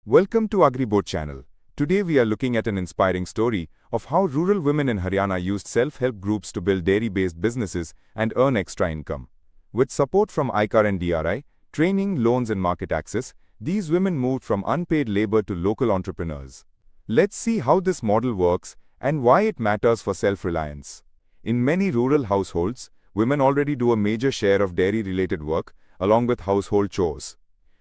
Welcome to AgriBoat channel. Today we are looking at an inspiring story of how rural women in Haryana used self-help groups to build dairy-based businesses and earn extra income. With support from ICAR-NDRI, training, loans and market access, these women moved from unpaid labor to local entrepreneurs. Let's see how this model works and why it matters for self-reliance. In many rural households, women already do a major share of dairy-related work along with household chores.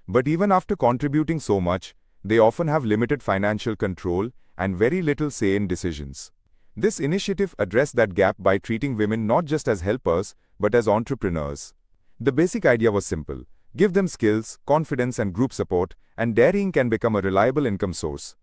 But even after contributing so much, they often have limited financial control and very little say in decisions. This initiative addressed that gap by treating women not just as helpers, but as entrepreneurs. The basic idea was simple: give them skills, confidence and group support, and dairying can become a reliable income source.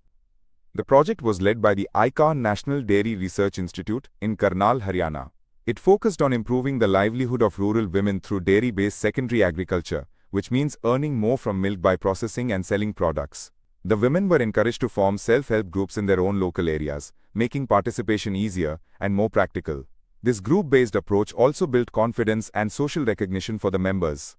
The project was led by the ICAR National Dairy Research Institute in Karnal, Haryana. It focused on improving the livelihood of rural women through dairy-based secondary agriculture, which means earning more from milk by processing and selling products. The women were encouraged to form self-help groups in their own local areas, making participation easier and more practical. This group-based approach also built confidence and social recognition for the members.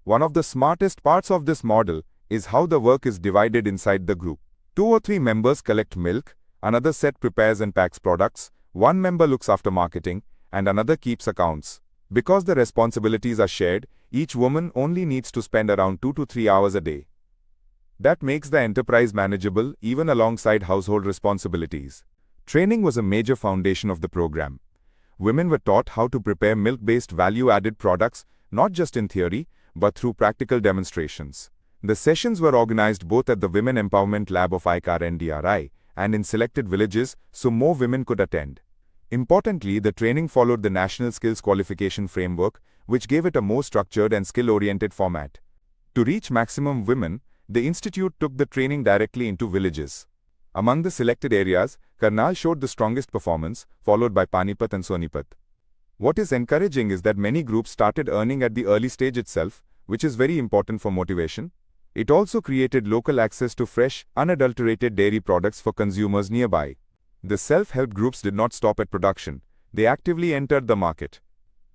One of the smartest parts of this model is how the work is divided inside the group. 2 or 3 members collect milk, another set prepares and packs products, one member looks after marketing, and another keeps accounts. Because the responsibilities are shared, each woman only needs to spend around 2 to 3 hours a day. That makes the enterprise manageable even alongside household responsibilities. Training was a major foundation of the program. Women were taught how to prepare milk-based value-added products, not just in theory, but through practical demonstrations. The sessions were organized both at the Women Empowerment Lab of ICAR-NDRI and in selected villages so more women could attend. Importantly, the training followed the National Skills Qualification Framework, which gave it a more structured and skill-oriented format. To reach maximum women, the institute took the training directly into villages. Among the selected areas, Karnal showed the strongest performance, followed by Panipat and Sonipat. What is encouraging is that many groups started earning at the early stage itself, which is very important for motivation. It also created local access to fresh, unadulterated dairy products for consumers nearby. The self-help groups did not stop at production. They actively entered the market.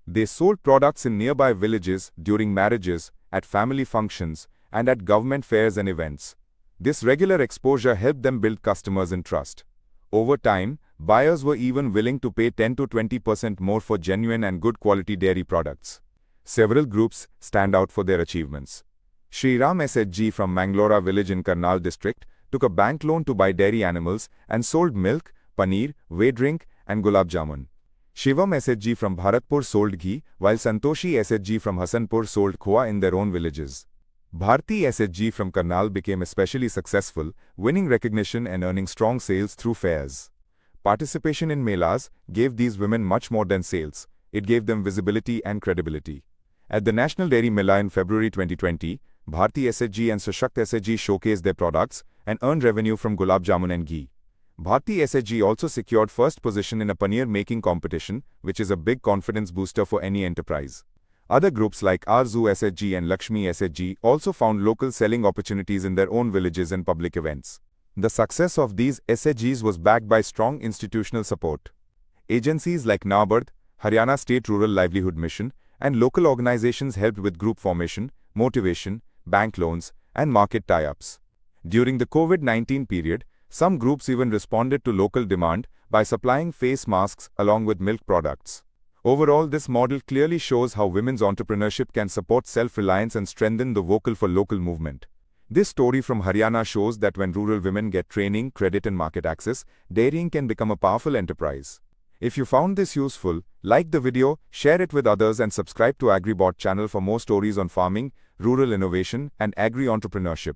They sold products in nearby villages, during marriages, at family functions, and at government fairs and events. This regular exposure helped them build customers and trust. Over time, buyers were even willing to pay 10 to 20% more for genuine and good quality dairy products. Several groups stand out for their achievements. Shriram SHG from Manglora village in Karnal district took a bank loan to buy dairy animals and sold milk, paneer, whey drink and gulab jamun. Shivam SHG from Bharatpur sold ghee, while Santoshi SHG from Hasanpur sold khoa in their own villages. Bharti SHG from Karnal became especially successful, winning recognition and earning strong sales through fairs. Participation in melas gave these women much more than sales. It gave them visibility and credibility. At the National Dairy Mela in February 2020, Bharti SHG and Sashakt SHG showcased their products and earned revenue from gulab jamun and ghee. Bharti SHG also secured first position in a paneer making competition, which is a big confidence booster for any enterprise. Other groups like Arzu SHG and Lakshmi SHG also found local selling opportunities in their own villages and public events. The success of these SHGs was backed by strong institutional support. Agencies like NABARD, Haryana State Rural Livelihood Mission, and local organizations helped with group formation, motivation, bank loans, and market tie-ups. During the COVID-19 period, some groups even responded to local demand by supplying face masks along with milk products. Overall, this model clearly shows how women's entrepreneurship can support self-reliance and strengthen the vocal for local movement. This story from Haryana shows that when rural women get training, credit and market access, dairying can become a powerful enterprise. If you found this useful, like the video, share it with others and subscribe to AgriBot channel for more stories on farming, rural innovation and agri-entrepreneurship.